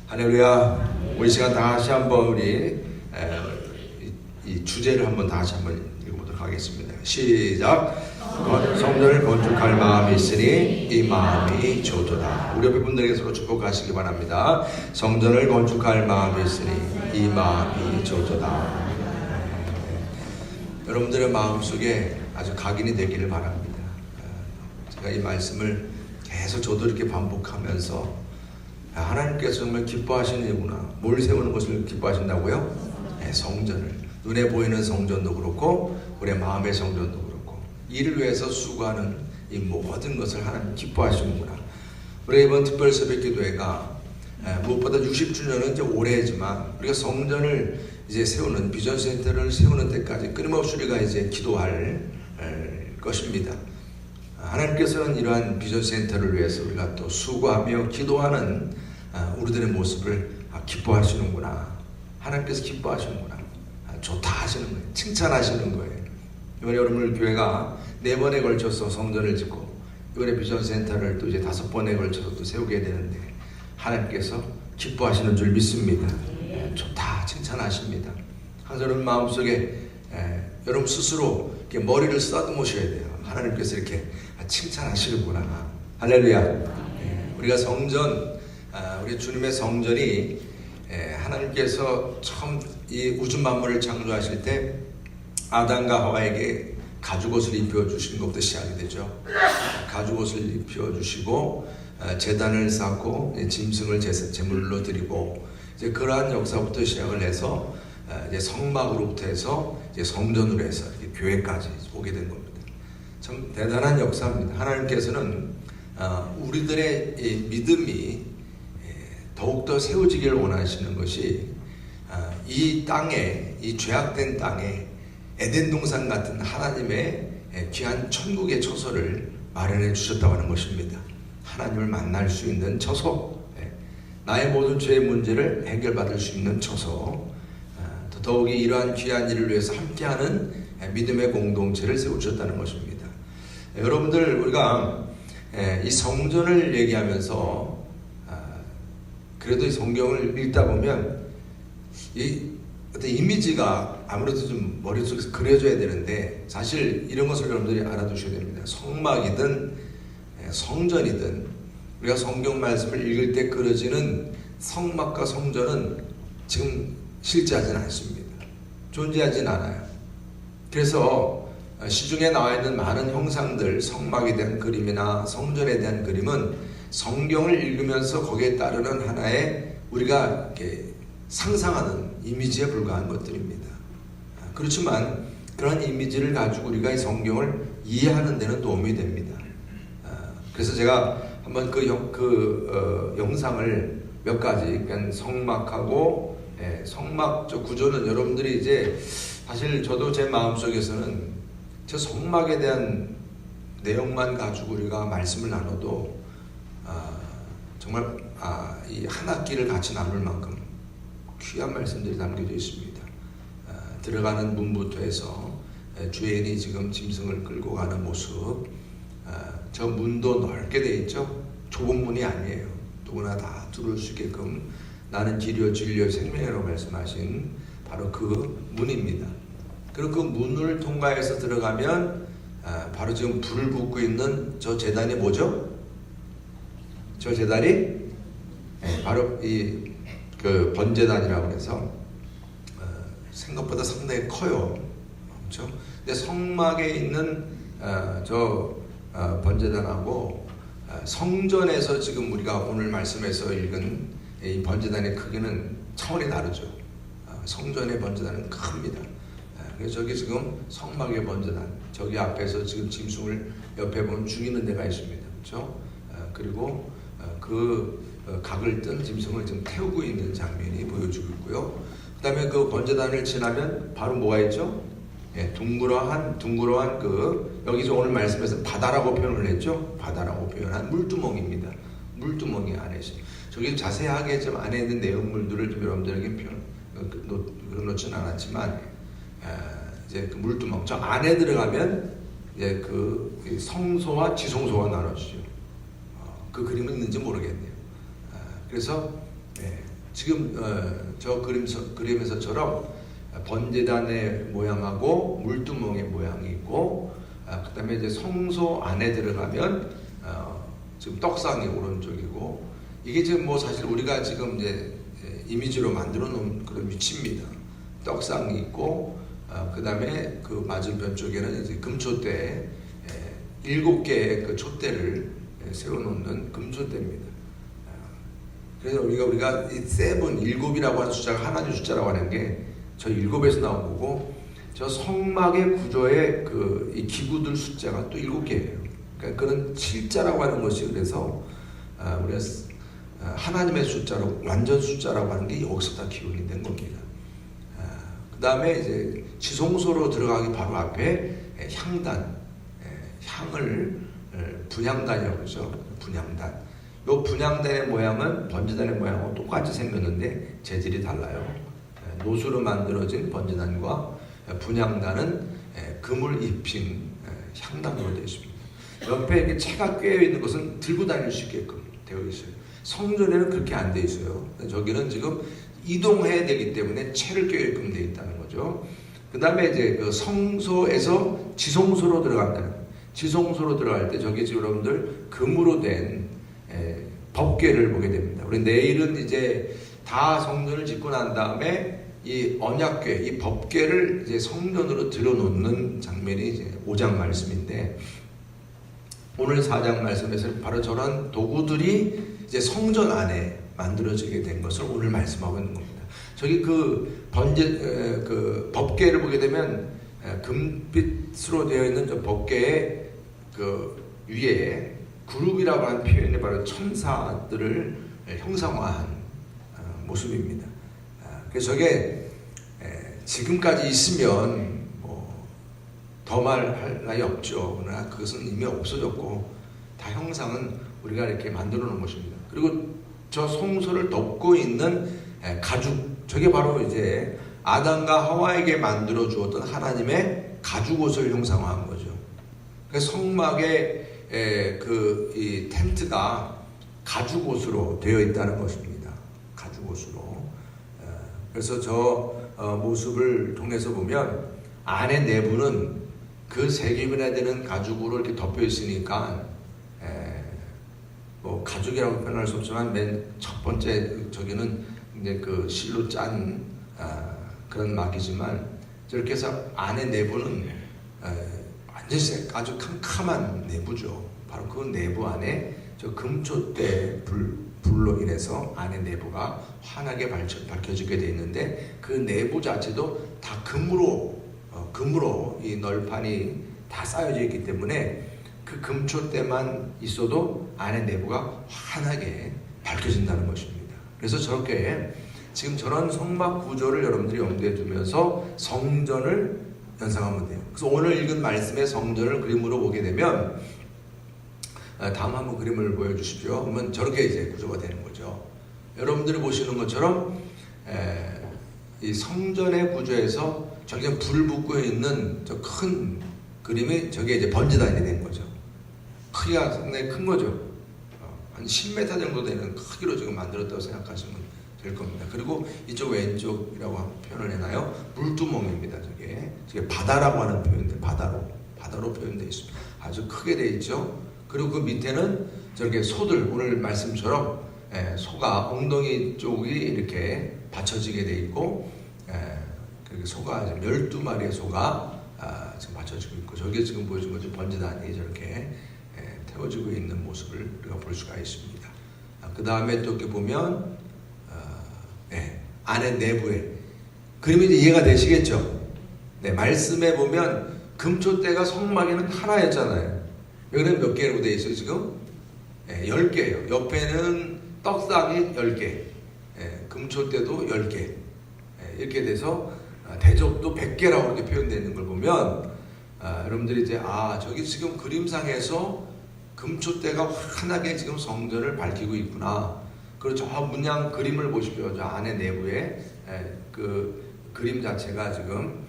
할렐루야. 우리 시간 다시 한번 우리 이 주제를 한번 다시 한번 읽어보도록 하겠습니다. 시작. 성전을 건축할 마음이 있으니 이 마음이 좋도다. 우리 옆에 분들에게 서로 축복하시기 바랍니다. 성전을 건축할 마음이 있으니 이 마음이 좋도다. 여러분들의 마음속에 아주 각인이 되기를 바랍니다. 제가 이 말씀을 계속 저도 이렇게 반복하면서 하나님께서 정말 기뻐하시는 이구나. 뭘 세우는 것을 기뻐하신다고요? 네, 성전을. 눈에 보이는 성전도 그렇고 우리 마음의 성전도 그렇고 이를 위해서 수고하는 이 모든 것을 하나님 기뻐하시는구나. 우리 이번 특별 새벽기도회가 무엇보다 60주년은 이제 올해지만 우리가 성전을 이제 세우는 비전센터를 세우는 때까지 끊임없이 우리가 이제 기도할 것입니다. 하나님께서는 이러한 비전센터를 위해서 우리가 또 수고하며 기도하는 우리들의 모습을 기뻐하시는구나. 하나님께서 기뻐하시는구나. 좋다 하시는 거예요. 칭찬하시는 거예요. 이번에 여러분들 교회가 4번에 걸쳐서 성전을 짓고 이번에 비전센터를 또 이제 5번에 걸쳐서 또 세우게 되는데 하나님께서 기뻐하시는 줄 믿습니다. 좋다 칭찬하십니다. 항상 여러분 마음속에 여러분 스스로 이렇게 머리를 쓰다듬으셔야 돼요. 하나님께서 이렇게 칭찬하시는구나. 할렐루야. 우리가 성전, 우리 주님의 성전이 하나님께서 처음 이 우주 만물을 창조하실 때 아담과 하와에게 가죽옷을 입혀주신 것부터 시작이 되죠. 가죽옷을 입혀주시고 제단을 쌓고 짐승을 제물로 드리고 이제 그러한 역사부터 시작을 해서 이제 성막으로부터 해서 이제 성전으로 해서 이렇게 교회까지 오게 된 겁니다. 참 대단한 역사입니다. 하나님께서는 우리들의 이 믿음이 더욱더 세워지기를 원하시는 것이 이 땅에, 이 죄악된 땅에 에덴 동산 같은 하나님의 귀한 천국의 처소를 마련해 주셨다고 하는 것입니다. 하나님을 만날 수 있는 처소, 나의 모든 죄의 문제를 해결받을 수 있는 처소, 더욱이 이러한 귀한 일을 위해서 함께하는 믿음의 공동체를 세우셨다는 것입니다. 여러분들 우리가 이 성전을 얘기하면서 그래도 이 성경을 읽다 보면 이 어떤 이미지가 아무래도 좀 머릿속에서 그려져야 되는데 사실 이런 것을 여러분들이 알아두셔야 됩니다. 성막이든 성전이든 우리가 성경 말씀을 읽을 때 그려지는 성막과 성전은 지금 실제하지는 않습니다. 존재하진 않아요. 그래서 시중에 나와 있는 많은 형상들, 성막에 대한 그림이나 성전에 대한 그림은 성경을 읽으면서 거기에 따르는 하나의 우리가 이렇게 상상하는 이미지에 불과한 것들입니다. 그렇지만 그런 이미지를 가지고 우리가 이 성경을 이해하는 데는 도움이 됩니다. 그래서 제가 한번 그 영상을 몇 가지, 그러니까 성막하고 성막적 구조는 여러분들이 이제 사실 저도 제 마음속에서는 저 성막에 대한 내용만 가지고 우리가 말씀을 나눠도 정말 이 한 학기를 같이 나눌 만큼 귀한 말씀들이 담겨져 있습니다. 들어가는 문부터 해서 주인이 지금 짐승을 끌고 가는 모습, 저 문도 넓게 돼 있죠. 좁은 문이 아니에요. 누구나 다 들어올 수 있게끔 나는 길이요 진리요 생명이라고 말씀하신 바로 그 문입니다. 그리고 그 문을 통과해서 들어가면 바로 지금 불을 붓고 있는 저 제단이 뭐죠? 저 제단이 바로 이 그 번제단이라고 해서 생각보다 상당히 커요. 그렇죠? 근데 성막에 있는 저 번제단하고 성전에서 지금 우리가 오늘 말씀에서 읽은 이 번제단의 크기는 차원이 다르죠. 성전의 번제단은 큽니다. 그래서 저기 지금 성막의 번제단, 저기 앞에서 지금 짐승을 옆에 보면 죽이는 데가 있습니다. 그렇죠? 그리고 그 각을 뜬 짐승을 지금 태우고 있는 장면이 보여주고 있고요. 그 다음에 그 번제단을 지나면 바로 뭐가 있죠? 둥그러한 그 여기서 오늘 말씀에서 바다라고 표현을 했죠. 바다라고 표현한 물두멍입니다. 물두멍이 안에 있어요. 저기 자세하게 좀 안에 있는 내용물들을 좀 여러분들에게 놓지는 않았지만 이제 그 물두멍 저 안에 들어가면 이제 그 성소와 지성소가 나눠지죠. 그 그림은 있는지 모르겠네요. 그래서 지금 저 그림에서처럼 번제단의 모양하고 물두멍의 모양이 있고, 그다음에 이제 성소 안에 들어가면 지금 떡상이 오른쪽이고, 이게 지금 뭐 사실 우리가 지금 이제 이미지로 만들어 놓은 그런 위치입니다. 떡상이 있고, 그다음에 그 맞은편 쪽에는 이제 금촛대 7개의 그 촛대를 세워놓는 금촛대입니다. 그래서 우리가 이 세븐, 7이라고 하는 숫자가 하나님 숫자라고 하는 게 저 7에서 나온 거고, 저 성막의 구조의 그 이 기구들 숫자가 또 7개예요. 그러니까 그런 7자라고 하는 것이, 그래서 우리가 하나님의 숫자로, 완전 숫자라고 하는 게 여기서 다 기원이 된 겁니다. 그 다음에 이제 지성소로 들어가기 바로 앞에 향단, 향을 분향단이라고 그러죠. 분향단. 요 분향단의 모양은 번제단의 모양하고 똑같이 생겼는데 재질이 달라요. 노수로 만들어진 번제단과 분향단은 금을 입힌 향단으로 되어 있습니다. 옆에 이렇게 채가 꿰어 있는 것은 들고 다닐 수 있게끔 되어 있어요. 성전에는 그렇게 안 되어 있어요. 저기는 지금 이동해야 되기 때문에 채를 꿰게끔 되어 있다는 거죠. 그 다음에 이제 그 성소에서 지성소로 들어간다는 거예요. 지성소로 들어갈 때 저기 지금 여러분들 금으로 된 법궤를 보게 됩니다. 우리 내일은 이제 다 성전을 짓고 난 다음에 이 언약궤, 이 법궤를 이제 성전으로 들여놓는 장면이 이제 5장 말씀인데, 오늘 4장 말씀에서 바로 저런 도구들이 이제 성전 안에 만들어지게 된 것을 오늘 말씀하고 있는 겁니다. 저기 그 그 법궤를 보게 되면 금빛으로 되어 있는 저 법궤의 그 위에 그룹이라고 하는 표현이 바로 천사들을 형상화한 모습입니다. 그래서 저게 지금까지 있으면 뭐 더 말할 나위 없죠. 그러나 그것은 이미 없어졌고, 다 형상은 우리가 이렇게 만들어 놓은 것입니다. 그리고 저 성소를 덮고 있는 가죽, 저게 바로 이제 아담과 하와에게 만들어 주었던 하나님의 가죽옷을 형상화한 거죠. 그래서 성막의 이 텐트가 가죽옷으로 되어 있다는 것입니다. 가죽옷으로. 그래서 저 모습을 통해서 보면 안의 내부는 그 3겹이나 되는 가죽으로 이렇게 덮여 있으니까, 뭐 가죽이라고 표현할 수 없지만 맨 첫 번째 저기는 이제 그 실로 짠 그런 막이지만, 저렇게 해서 안의 내부는 완전히 아주 캄캄한 내부죠. 바로 그 내부 안에 저 금촛대 불로 인해서 안의 내부가 환하게 밝혀지게 되어 있는데, 그 내부 자체도 다 금으로 이 널판이 다 쌓여져 있기 때문에 그 금촛대만 있어도 안의 내부가 환하게 밝혀진다는 것입니다. 그래서 저렇게 지금 저런 성막 구조를 여러분들이 염두에 두면서 성전을 연상하면 돼요. 그래서 오늘 읽은 말씀의 성전을 그림으로 보게 되면, 다음 한번 그림을 보여주십시오. 그러면 저렇게 이제 구조가 되는 거죠. 여러분들이 보시는 것처럼 이 성전의 구조에서 저기 불 붙고 있는 저 큰 그림이 저게 이제 번제단이 된 거죠. 크기가 상당히 큰 거죠. 한 10m 정도 되는 크기로 지금 만들었다고 생각하시면 될 겁니다. 그리고 이쪽 왼쪽이라고 표현을 해놔요. 물두멍입니다. 저게 바다라고 하는 표현인데, 바다로 표현되어 있습니다. 아주 크게 되어 있죠. 그리고 그 밑에는 저렇게 소들, 오늘 말씀처럼 소가 엉덩이 쪽이 이렇게 받쳐지게 되어 있고, 소가 12마리의 소가 지금 받쳐지고 있고, 저게 지금 보여준 거죠. 번제단이 저렇게 태워지고 있는 모습을 우리가 볼 수가 있습니다. 그 다음에 또 이렇게 보면 안에 내부에 그림이 이제 이해가 되시겠죠? 네, 말씀에 보면 금촛대가 성막에는 하나였잖아요. 여기는 몇 개로 되어 있어요 지금? 10개예요. 옆에는 떡상이 10개, 금촛대도 10개, 이렇게 돼서 대접도 100개라고 이렇게 표현되어 있는 걸 보면, 여러분들이 이제 저기 지금 그림상에서 금촛대가 환하게 지금 성전을 밝히고 있구나. 그리고 저 문양 그림을 보십시오. 저 안에 내부에 그 그림 자체가 지금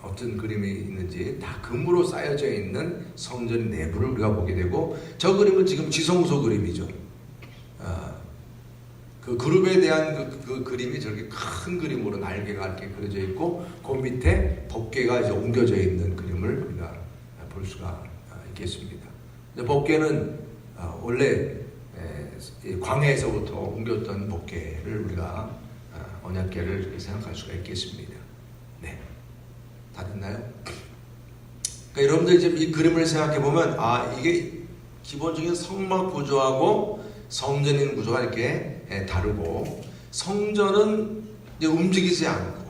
어떤 그림이 있는지 다 금으로 쌓여져 있는 성전 내부를 우리가 보게 되고, 저 그림은 지금 지성소 그림이죠. 그 그룹에 대한 그 그림이 저렇게 큰 그림으로 날개가 이렇게 그려져 있고 그 밑에 법궤가 이제 옮겨져 있는 그림을 우리가 볼 수가 있겠습니다. 법궤는 원래 광야에서부터 옮겼던 법궤를 우리가 언약궤를 이렇게 생각할 수가 있겠습니다. 네, 다 됐나요? 그러니까 여러분들 지금 이 그림을 생각해 보면 이게 기본적인 성막 구조하고 성전인 구조가 이렇게 다르고, 성전은 이제 움직이지 않고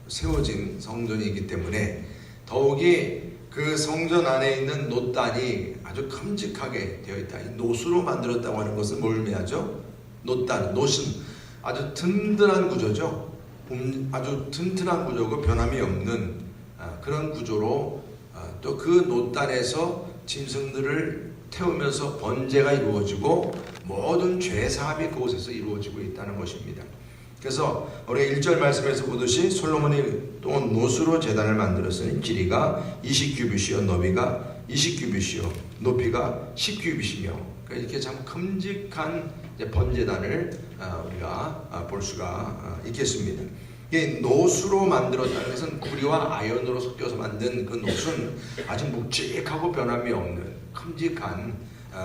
세워진 성전이기 때문에 더욱이 그 성전 안에 있는 놋단이 아주 큼직하게 되어 있다. 이 놋으로 만들었다고 하는 것은 뭘 의미하죠? 놋단, 놋은 아주 든든한 구조죠. 아주 튼튼한 구조고 변함이 없는 그런 구조로 또 그 놋단에서 짐승들을 태우면서 번제가 이루어지고 모든 죄사함이 그곳에서 이루어지고 있다는 것입니다. 그래서 우리가 1절 말씀에서 보듯이 솔로몬이 또 놋으로 제단을 만들었으니 길이가 20규빗이요 너비가 20규빗이요 높이가 10규빗이며, 이렇게 참 큼직한 번제단을 우리가 볼 수가 있겠습니다. 이 놋으로 만들었다는 것은 구리와 아연으로 섞여서 만든 그 놋은 아주 묵직하고 변함이 없는 큼직한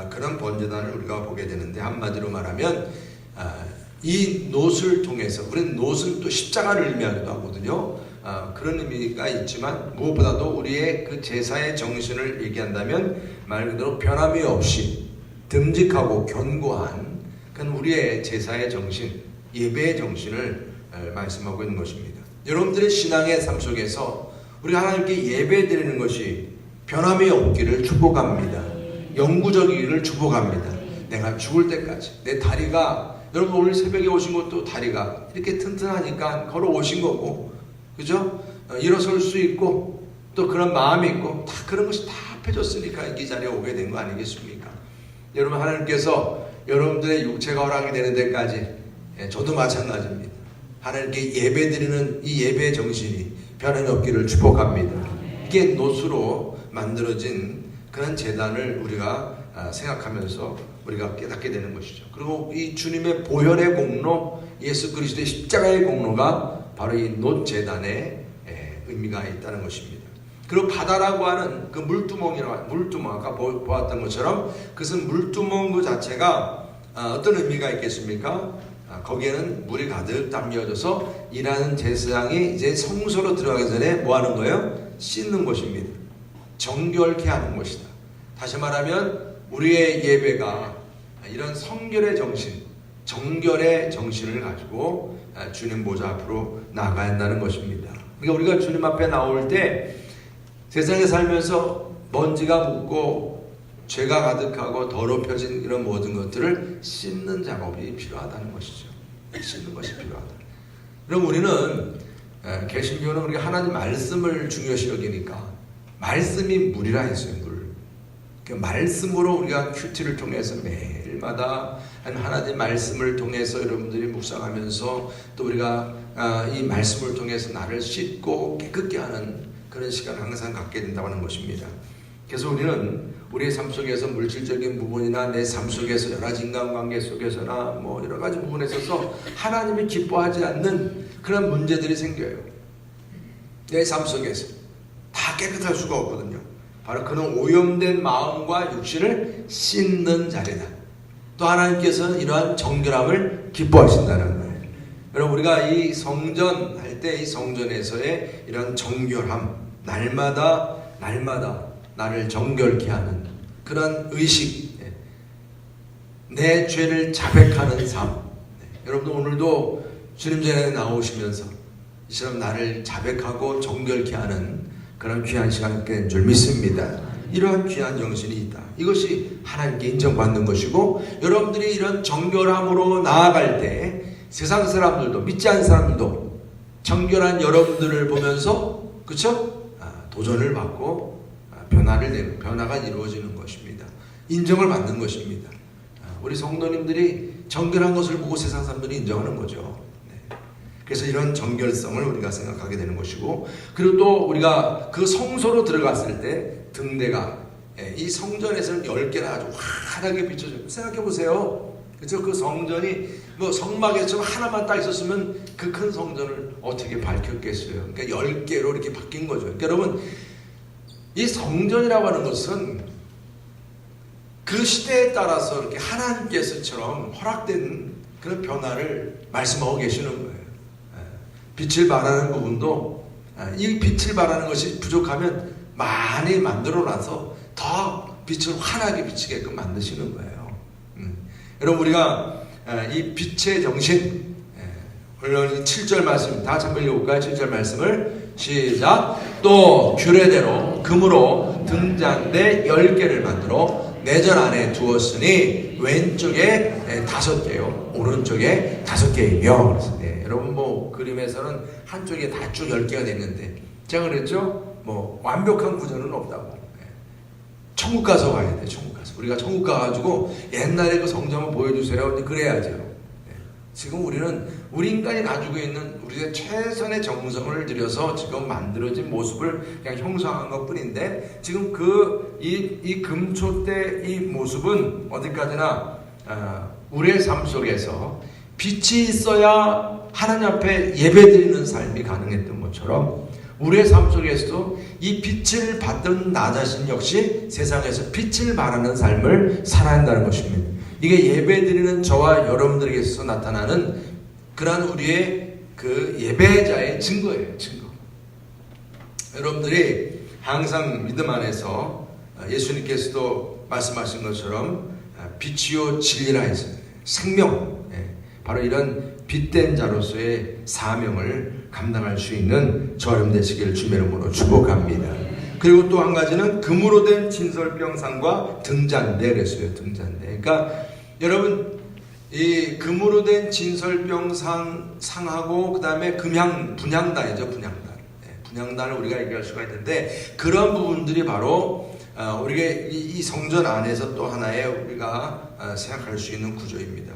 그런 번제단을 우리가 보게 되는데, 한마디로 말하면 이 놋을 통해서, 우리는 놋은 또 십자가를 의미하기도 하거든요. 그런 의미가 있지만 무엇보다도 우리의 그 제사의 정신을 얘기한다면 말 그대로 변함이 없이 듬직하고 견고한 그런 우리의 제사의 정신, 예배의 정신을 말씀하고 있는 것입니다. 여러분들의 신앙의 삶 속에서 우리가 하나님께 예배 드리는 것이 변함이 없기를 축복합니다. 영구적이기를 축복합니다. 내가 죽을 때까지 내 다리가, 여러분 오늘 새벽에 오신 것도 다리가 이렇게 튼튼하니까 걸어오신 거고, 그죠? 일어설 수 있고 또 그런 마음이 있고 다 그런 것이 다 합해졌으니까 이 자리에 오게 된 거 아니겠습니까? 여러분, 하나님께서 여러분들의 육체가 허락이 되는 데까지, 저도 마찬가지입니다. 하나님께 예배 드리는 이 예배의 정신이 변함이 없기를 축복합니다. 이게 놋으로 만들어진 그런 제단을 우리가 생각하면서 우리가 깨닫게 되는 것이죠. 그리고 이 주님의 보혈의 공로, 예수 그리스도의 십자가의 공로가 바로 이 놋 제단에 의미가 있다는 것입니다. 그리고 바다라고 하는 그 물두멍, 아까 보았던 것처럼 그것은 물두멍 그 자체가 어떤 의미가 있겠습니까? 거기에는 물이 가득 담겨져서 일하는 제사장이 이제 성소로 들어가기 전에 뭐 하는 거예요? 씻는 것입니다. 정결케 하는 것이다. 다시 말하면 우리의 예배가 이런 성결의 정신, 정결의 정신을 가지고 주님 보좌 앞으로 나아가야 한다는 것입니다. 그러니까 우리가 주님 앞에 나올 때 세상에 살면서 먼지가 묻고 죄가 가득하고 더럽혀진 이런 모든 것들을 씻는 작업이 필요하다는 것이죠. 씻는 것이 필요하다. 그럼 우리는 개신교는 우리가 하나님 말씀을 중요시 여기니까 말씀이 물이라 했어요. 물. 그 말씀으로 우리가 큐티를 통해서 매일마다 하나님 말씀을 통해서 여러분들이 묵상하면서 또 우리가 이 말씀을 통해서 나를 씻고 깨끗게 하는 그런 시간을 항상 갖게 된다고 하는 것입니다. 그래서 우리는 우리의 삶 속에서 물질적인 부분이나 내 삶 속에서 여러 가지 인간관계 속에서나 뭐 여러 가지 부분에 있어서 하나님이 기뻐하지 않는 그런 문제들이 생겨요. 내 삶 속에서 다 깨끗할 수가 없거든요. 바로 그런 오염된 마음과 육신을 씻는 자리다. 또 하나님께서는 이러한 정결함을 기뻐하신다는 거예요. 여러분, 우리가 이 성전 할 때 이 성전에서의 이런 정결함, 날마다 나를 정결케 하는 그런 의식, 내 죄를 자백하는 삶. 여러분도 오늘도 주님 전에 나오시면서 이처럼 나를 자백하고 정결케 하는 그런 귀한 시간이 된 줄 믿습니다. 이러한 귀한 정신이 있다. 이것이 하나님께 인정받는 것이고, 여러분들이 이런 정결함으로 나아갈 때 세상 사람들도, 믿지 않는 사람들도 정결한 여러분들을 보면서, 그쵸? 도전을 받고 변화가 이루어지는 것입니다. 인정을 받는 것입니다. 우리 성도님들이 정결한 것을 보고 세상 사람들이 인정하는 거죠. 그래서 이런 정결성을 우리가 생각하게 되는 것이고, 그리고 또 우리가 그 성소로 들어갔을 때 등대가 이 성전에서는 10개나 아주 환하게 비춰져요. 생각해 보세요. 그렇죠? 그 성전이 뭐 성막에 좀 하나만 딱 있었으면 그 큰 성전을 어떻게 밝혔겠어요? 그러니까 10개로 이렇게 바뀐 거죠. 그러니까 여러분, 이 성전이라고 하는 것은 그 시대에 따라서 이렇게 하나님께서처럼 허락된 그런 변화를 말씀하고 계시는 거예요. 빛을 발하는 부분도 이 빛을 발하는 것이 부족하면 많이 만들어놔서 더 빛을 환하게 비치게끔 만드시는 거예요. 여러분, 우리가 이 빛의 정신, 물론 7절 말씀 다 한번 읽어볼까요? 7절 말씀을 시작. 또 규례대로 금으로 등잔대 10개를 만들어 내전 안에 두었으니 왼쪽에 5개요 오른쪽에 5개이며. 네, 여러분 뭐 그림에서는 한쪽에 다 쭉 10개가 됐는데 제가 그랬죠? 뭐 완벽한 구조는 없다고. 천국 가서 봐야 돼. 천국 가서 우리가 천국 가가지고 옛날에 그 성전 한번 보여주세요. 그래야죠. 지금 우리 인간이 가지고 있는 우리의 최선의 정성을 들여서 지금 만들어진 모습을 그냥 형성한 것 뿐인데, 지금 이 금초대 이 모습은 어디까지나 우리의 삶 속에서 빛이 있어야 하나님 앞에 예배드리는 삶이 가능했던 것처럼 우리의 삶 속에서도 이 빛을 받던 나 자신 역시 세상에서 빛을 발하는 삶을 살아야 한다는 것입니다. 이게 예배드리는 저와 여러분들에게 있어서 나타나는 그러한 우리의 그 예배자의 증거예요. 증거. 여러분들이 항상 믿음 안에서 예수님께서도 말씀하신 것처럼 빛이요 진리라 했어요. 생명. 바로 이런 빛된 자로서의 사명을 감당할 수 있는 저 여러분 되시기를 주의 이름으로 축복합니다. 그리고 또 한 가지는 금으로 된 진설병상과 등잔대 그랬어요. 등잔대. 그러니까 여러분, 이 금으로 된 진설병상 상하고 그 다음에 분향단이죠. 분향단. 분향단을 우리가 얘기할 수가 있는데, 그런 부분들이 바로 우리가 이 성전 안에서 또 하나의 우리가 생각할 수 있는 구조입니다.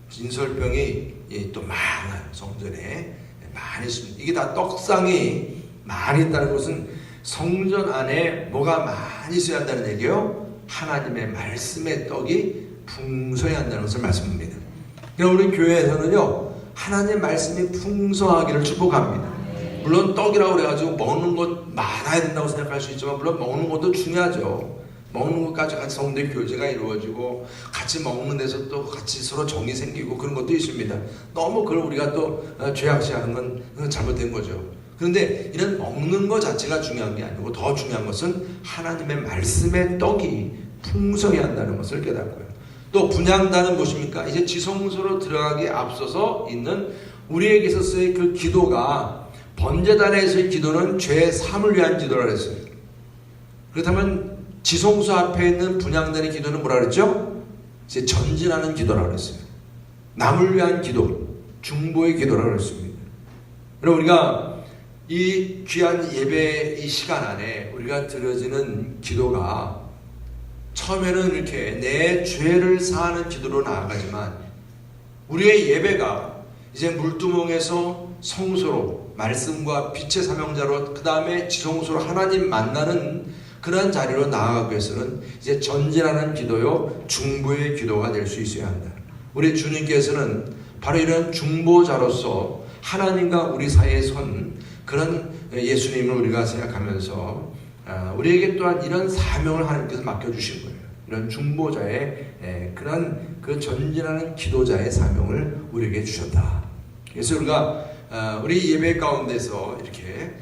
진설병이 또 많아요. 성전에 많이 있습니다. 이게 다 떡상이 많이 있다는 것은 성전 안에 뭐가 많이 있어야 한다는 얘기예요. 하나님의 말씀의 떡이 풍성해야 한다는 것을 말씀합니다. 그럼 우리 교회에서는요, 하나님의 말씀이 풍성하기를 축복합니다. 물론 떡이라고 그래가지고 먹는 것 많아야 된다고 생각할 수 있지만, 물론 먹는 것도 중요하죠. 먹는 것까지 같이 성도의 교제가 이루어지고 같이 먹는 데서 또 같이 서로 정이 생기고 그런 것도 있습니다. 너무 그걸 우리가 또 죄악시하는 건 잘못된 거죠. 그런데 이런 먹는 것 자체가 중요한 게 아니고 더 중요한 것은 하나님의 말씀의 떡이 풍성해야 한다는 것을 깨닫고요. 또 분향단은 무엇입니까? 이제 지성소로 들어가기에 앞서서 있는 우리에게 있어서의 그 기도가, 번제단에서의 기도는 죄 사함을 위한 기도라 그랬어요. 그렇다면 지성소 앞에 있는 분향단의 기도는 뭐라 그랬죠? 이제 전진하는 기도라 그랬어요. 남을 위한 기도, 중보의 기도라 그랬습니다. 여러분, 우리가 이 귀한 예배 이 시간 안에 우리가 드려지는 기도가 처음에는 이렇게 내 죄를 사하는 기도로 나아가지만, 우리의 예배가 이제 물두멍에서 성소로, 말씀과 빛의 사명자로, 그 다음에 지성소로 하나님 만나는 그러한 자리로 나아가기 위해서는 이제 전진하는 기도요, 중보의 기도가 될 수 있어야 한다. 우리 주님께서는 바로 이런 중보자로서 하나님과 우리 사이에 선 그런 예수님을 우리가 생각하면서 우리에게 또한 이런 사명을 하나님께서 맡겨주신 거예요. 이런 중보자의 그런 그 전진하는 기도자의 사명을 우리에게 주셨다. 그래서 우리가 우리 예배 가운데서 이렇게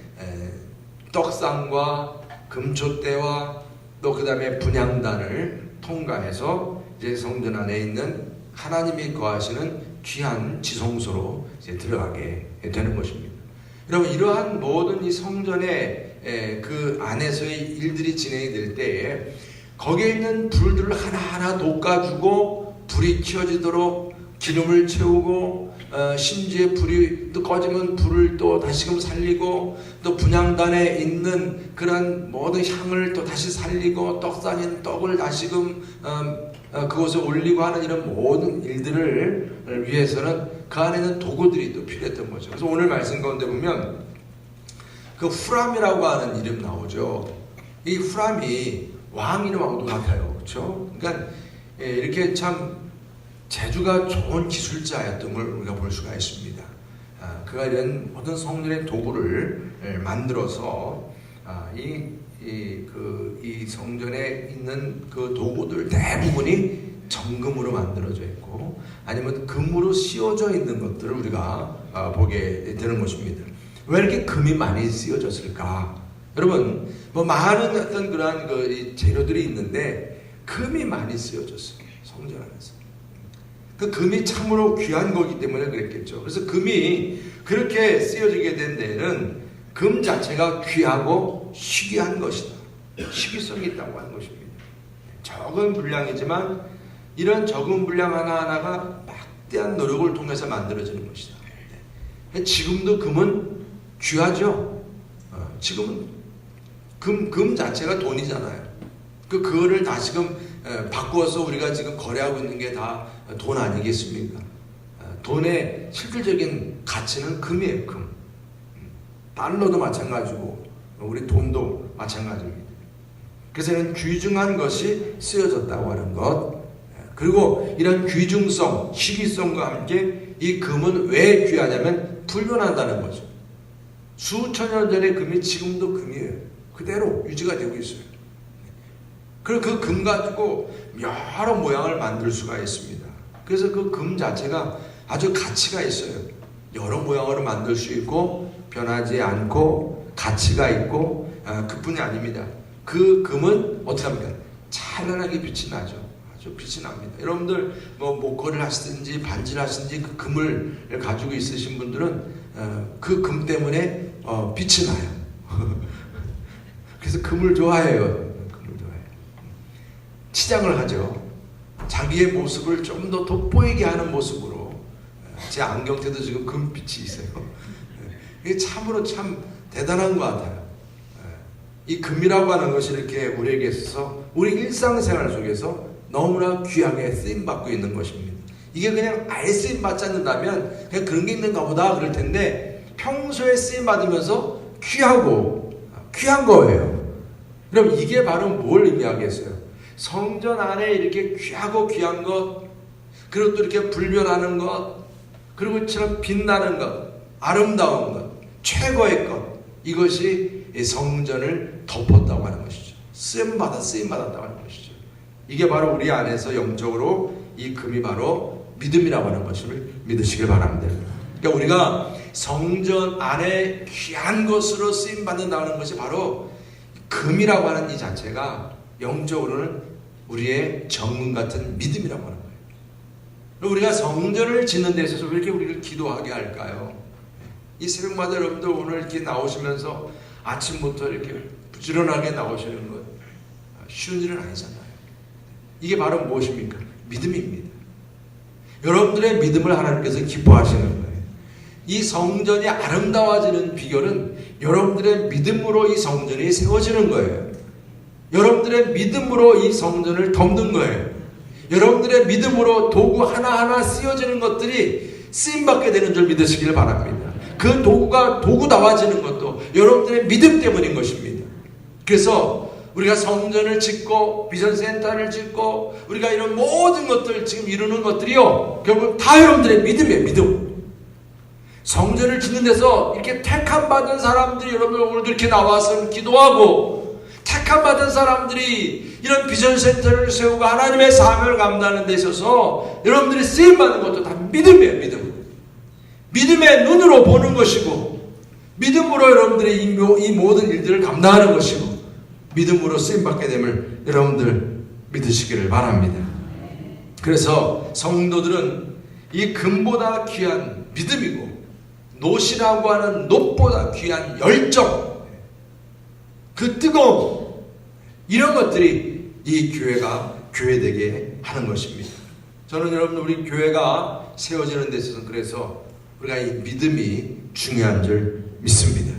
떡상과 금초대와 또 그 다음에 분향단을 통과해서 이제 성전 안에 있는 하나님이 거하시는 귀한 지성소로 이제 들어가게 되는 것입니다. 여러분, 이러한 모든 이 성전의 그 안에서의 일들이 진행이 될 때에 거기에 있는 불들을 하나하나 돋궈주고 불이 켜지도록 기름을 채우고 심지어 불이 또 꺼지면 불을 또 다시금 살리고, 또 분향단에 있는 그런 모든 향을 또 다시 살리고, 떡상인 떡을 다시금 그곳에 올리고 하는 이런 모든 일들을 위해서는 그 안에 있는 도구들이 또 필요했던 거죠. 그래서 오늘 말씀 가운데 보면 그 후람이라고 하는 이름 나오죠. 이 후람이 왕 이름하고도 같아요. 그렇죠? 그러니까 이렇게 참 재주가 좋은 기술자였던 걸 우리가 볼 수가 있습니다. 그가 이런 모든 성전의 도구를 만들어서 이 성전에 있는 그 도구들 대부분이 정금으로 만들어져 있고 아니면 금으로 씌워져 있는 것들을 우리가 보게 되는 것입니다. 왜 이렇게 금이 많이 씌워졌을까? 여러분, 뭐 많은 어떤 그러한 그 재료들이 있는데 금이 많이 씌워졌어요. 성전 안에서. 그 금이 참으로 귀한 거기 때문에 그랬겠죠. 그래서 금이 그렇게 쓰여지게 된 데에는 금 자체가 귀하고 희귀한 것이다. 희귀성이 있다고 하는 것입니다. 적은 분량이지만 이런 적은 분량 하나하나가 막대한 노력을 통해서 만들어지는 것이다. 지금도 금은 귀하죠. 지금은 금 자체가 돈이잖아요. 그거를 다시금 바꾸어서 우리가 지금 거래하고 있는 게 다 돈 아니겠습니까? 돈의 실질적인 가치는 금이에요. 금. 달러도 마찬가지고 우리 돈도 마찬가지입니다. 그래서 이런 귀중한 것이 쓰여졌다고 하는 것, 그리고 이런 귀중성, 희귀성과 함께 이 금은 왜 귀하냐면 불변한다는 거죠. 수천 년 전의 금이 지금도 금이에요. 그대로 유지가 되고 있어요. 그리고 그 금 가지고 여러 모양을 만들 수가 있습니다. 그래서 그 금 자체가 아주 가치가 있어요. 여러 모양으로 만들 수 있고 변하지 않고 가치가 있고 그뿐이 아닙니다. 그 금은 어떻게 합니까? 찬란하게 빛이 나죠. 아주 빛이 납니다. 여러분들 뭐 목걸이를 하시든지 반지를 하시든지 그 금을 가지고 있으신 분들은 그 금 때문에 빛이 나요. 그래서 금을 좋아해요. 금을 좋아해요. 치장을 하죠. 자기의 모습을 좀 더 돋보이게 하는 모습으로. 제 안경테도 지금 금빛이 있어요. 이게 참으로 참 대단한 것 같아요. 이 금이라고 하는 것이 이렇게 우리에게 있어서 우리 일상생활 속에서 너무나 귀하게 쓰임받고 있는 것입니다. 이게 그냥 아예 쓰임받지 않는다면 그냥 그런 게 있는가 보다 그럴 텐데 평소에 쓰임받으면서 귀한 거예요. 그럼 이게 바로 뭘 의미하겠어요? 성전 안에 이렇게 귀하고 귀한 것, 그리고 또 이렇게 불변하는 것, 그리고 이처럼 빛나는 것, 아름다운 것, 최고의 것, 이것이 성전을 덮었다고 하는 것이죠. 쓰임받았다고 하는 것이죠. 이게 바로 우리 안에서 영적으로 이 금이 바로 믿음이라고 하는 것을 믿으시길 바랍니다. 그러니까 우리가 성전 안에 귀한 것으로 쓰임받는다는 것이 바로 금이라고 하는 이 자체가 영적으로는 우리의 정문 같은 믿음이라고 하는 거예요. 우리가 성전을 짓는 데 있어서 왜 이렇게 우리를 기도하게 할까요? 이 새벽마다 여러분들 오늘 이렇게 나오시면서 아침부터 이렇게 부지런하게 나오시는 것 쉬운 일은 아니잖아요. 이게 바로 무엇입니까? 믿음입니다. 여러분들의 믿음을 하나님께서 기뻐하시는 거예요. 이 성전이 아름다워지는 비결은 여러분들의 믿음으로 이 성전이 세워지는 거예요. 여러분들의 믿음으로 이 성전을 덮는 거예요. 여러분들의 믿음으로 도구 하나하나 쓰여지는 것들이 쓰임받게 되는 줄 믿으시길 바랍니다. 그 도구가 도구다워지는 것도 여러분들의 믿음 때문인 것입니다. 그래서 우리가 성전을 짓고 비전센터를 짓고 우리가 이런 모든 것들 지금 이루는 것들이요 결국 다 여러분들의 믿음이에요. 믿음. 성전을 짓는 데서 이렇게 택함받은 사람들이 여러분들 오늘도 이렇게 나와서 기도하고 택함받은 사람들이 이런 비전센터를 세우고 하나님의 사명을 감당하는 데 있어서 여러분들이 쓰임받는 것도 다 믿음이에요. 믿음. 믿음의 눈으로 보는 것이고 믿음으로 여러분들이 이 모든 일들을 감당하는 것이고 믿음으로 쓰임받게 됨을 여러분들 믿으시기를 바랍니다. 그래서 성도들은 이 금보다 귀한 믿음이고 노시라고 하는 놋보다 귀한 열정, 그 뜨거움, 이런 것들이 이 교회가 교회되게 하는 것입니다. 저는 여러분 우리 교회가 세워지는 데 있어서 그래서 우리가 이 믿음이 중요한 줄 믿습니다.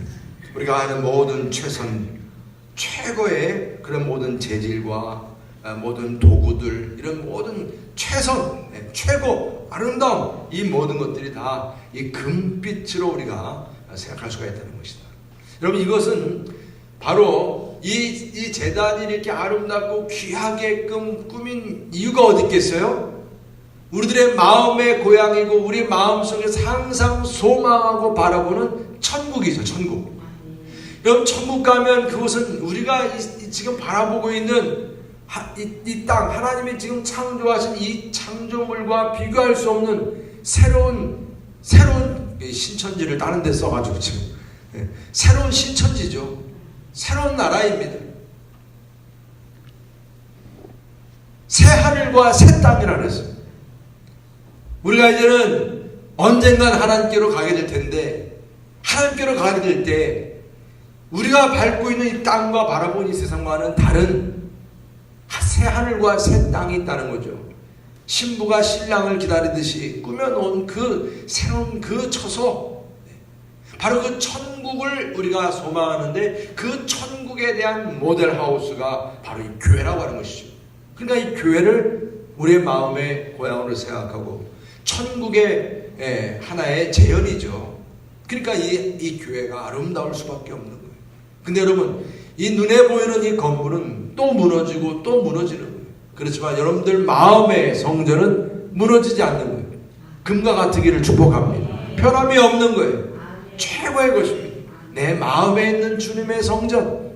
우리가 하는 모든 최고의 그런 모든 재질과 모든 도구들, 이런 모든 최선, 최고, 아름다움, 이 모든 것들이 다 이 금빛으로 우리가 생각할 수가 있다는 것이다. 여러분 이것은 바로 이 재단이 이렇게 아름답고 귀하게끔 꾸민 이유가 어디 있겠어요? 우리들의 마음의 고향이고 우리 마음속에서 항상 소망하고 바라보는 천국이죠. 천국. 여러분, 천국 가면 그것은 우리가 지금 바라보고 있는 이 땅, 하나님이 지금 창조하신 이 창조물과 비교할 수 없는 새로운 신천지를 다른 데 써가지고 지금 새로운 신천지죠. 새로운 나라입니다. 새 하늘과 새 땅이라 그랬어요. 우리가 이제는 언젠간 하나님께로 가게 될 텐데, 하나님께로 가게 될 때 우리가 밟고 있는 이 땅과 바라보는 이 세상과는 다른 새 하늘과 새 땅이 있다는 거죠. 신부가 신랑을 기다리듯이 꾸며놓은 그 새로운 그 처소, 바로 그 천국을 우리가 소망하는데, 그 천국에 대한 모델하우스가 바로 이 교회라고 하는 것이죠. 그러니까 이 교회를 우리의 마음의 고향으로 생각하고 천국의 하나의 재현이죠. 그러니까 이 교회가 아름다울 수밖에 없는 거예요. 근데 여러분, 이 눈에 보이는 이 건물은 또 무너지고 또 무너지는 거예요. 그렇지만 여러분들 마음의 성전은 무너지지 않는 거예요. 금과 같으기를 축복합니다. 변함이 없는 거예요. 최고의 것입니다. 내 마음에 있는 주님의 성전,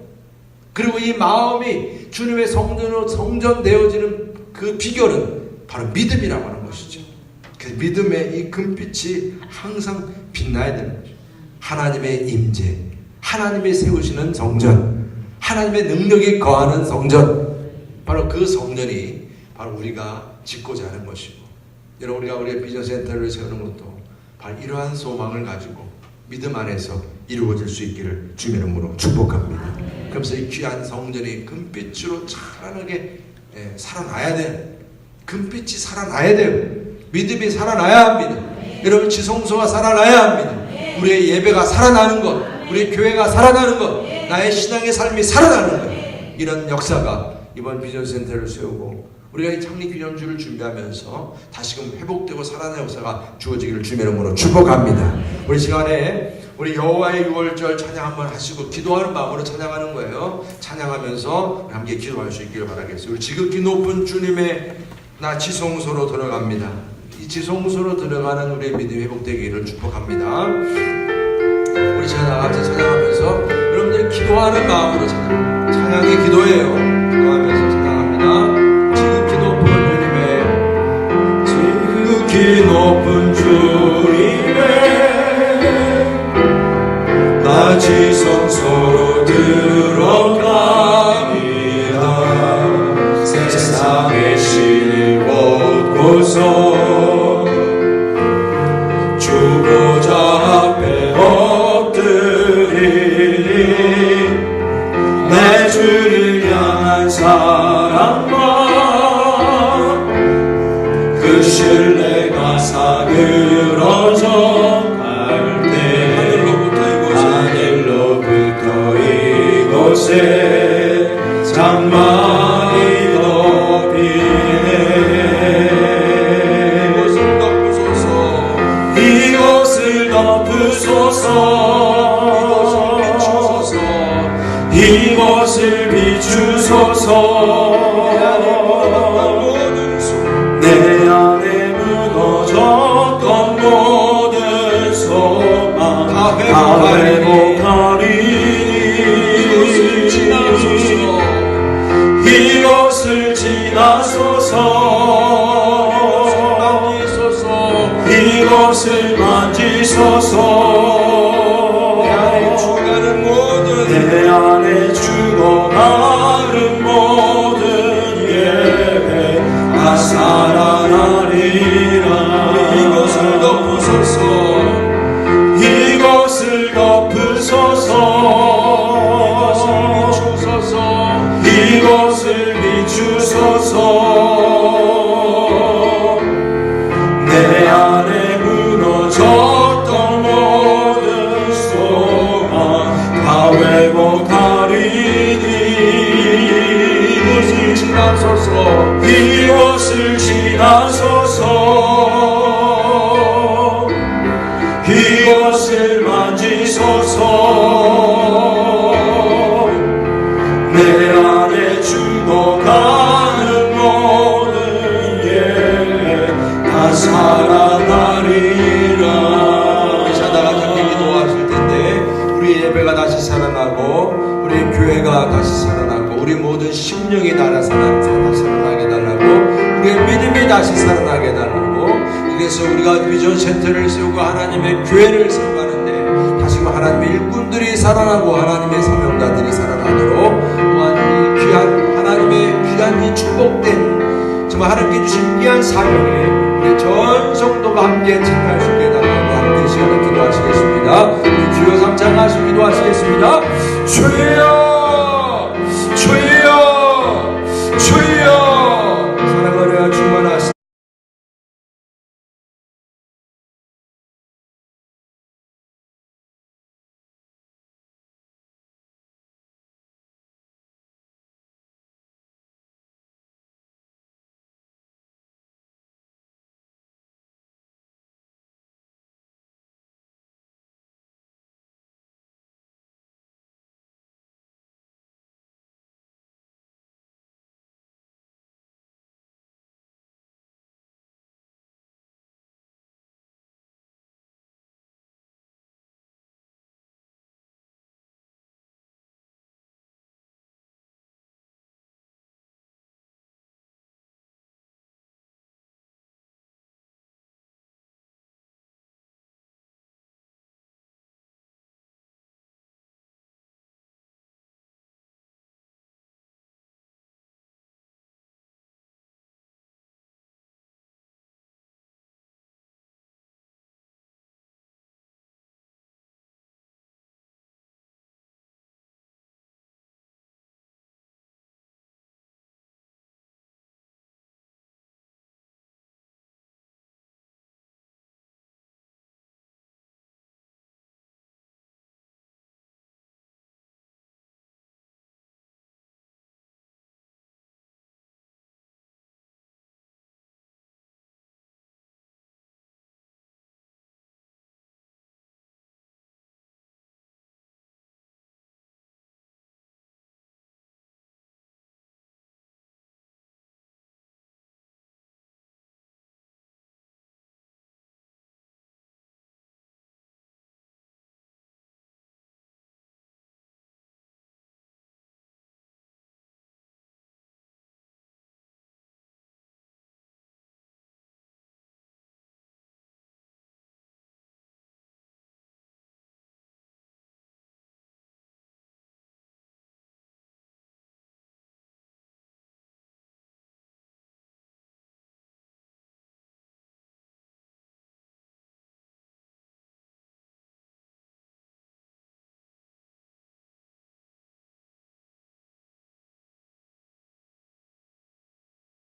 그리고 이 마음이 주님의 성전으로 성전되어지는 그 비결은 바로 믿음이라고 하는 것이죠. 그 믿음의 이 금빛이 항상 빛나야 되는 거죠. 하나님의 임재, 하나님이 세우시는 성전, 하나님의 능력이 거하는 성전, 바로 그 성전이 바로 우리가 짓고자 하는 것이고, 여러분, 우리가 우리의 비전센터를 세우는 것도 바로 이러한 소망을 가지고 믿음 안에서 이루어질 수 있기를 주님의 이름으로 축복합니다. 그러면서 이 귀한 성전이 금빛으로 찬란하게 살아나야 돼요. 금빛이 살아나야 돼요. 믿음이 살아나야 합니다. 여러분, 지성소가 살아나야 합니다. 우리의 예배가 살아나는 것, 우리의 교회가 살아나는 것, 나의 신앙의 삶이 살아나는 것, 이런 역사가 이번 비전센터를 세우고 우리가 이 창립기념주를 준비하면서 다시금 회복되고 살아나는 역사가 주어지기를 주님의 이름으로 축복합니다. 우리 시간에 우리 여호와의 유월절 찬양 한번 하시고 기도하는 마음으로 찬양하는 거예요. 찬양하면서 함께 기도할 수 있기를 바라겠습니다. 우리 지극히 높은 주님의 나 지성소로 들어갑니다. 이 지성소로 들어가는 우리의 믿음이 회복되기를 축복합니다. 우리 시간 나같이 찬양하면서 여러분들 기도하는 마음으로 찬양이 기도예요. 기도하면서 찬양합니다. 지극히 높은 주님의 나 지성소로 들어갑니다. 세상의 신을 벗고서 주보자 앞에 엎드리니 내 주를 향한 사랑과 그 신뢰가 사그러져 갈 때 하늘로부터 이곳에 장막이 덮이네. 이곳을 덮으소서. 이곳을 비추소서. 내 안에 무너졌던 모든 소망 다 회복하리니 이곳을 지나소서. 이곳을 만지소서. 내 안에 죽어가는 모든 예배 다 살아나리라. 이곳을 덮으소서. 이곳을 덮으소서. 이곳을 비추소서. 내 안에 무너졌던 모든 소망 다 회복하리니 이곳을 지나소서. 이곳을 지나소서. 이곳을 만지소서. 내 안에 죽어가는 모든 예 다시 살아나고 우리 교회가 다시 살아나고 우리 모든 심령이 다시 살아나게 달라고 우리의 믿음이 다시 살아나게 달라고 그래서 우리가 비전 센터를 세우고 하나님의 교회를 세워가는데 다시금 하나님의 일꾼들이 살아나고 하나님의 사명자들이 살아나도록 또한 이 귀한 하나님의 귀한 이 축복된 정말 하나님께 주신 귀한 사명에 우리 전 성도가 함께 참여할 수 있게 해달라고 함께 시간을 기도하시겠습니다. 우리 주여 삼창하시고 기도하시겠습니다. 주여 주여 주여 사랑하여 충만하시고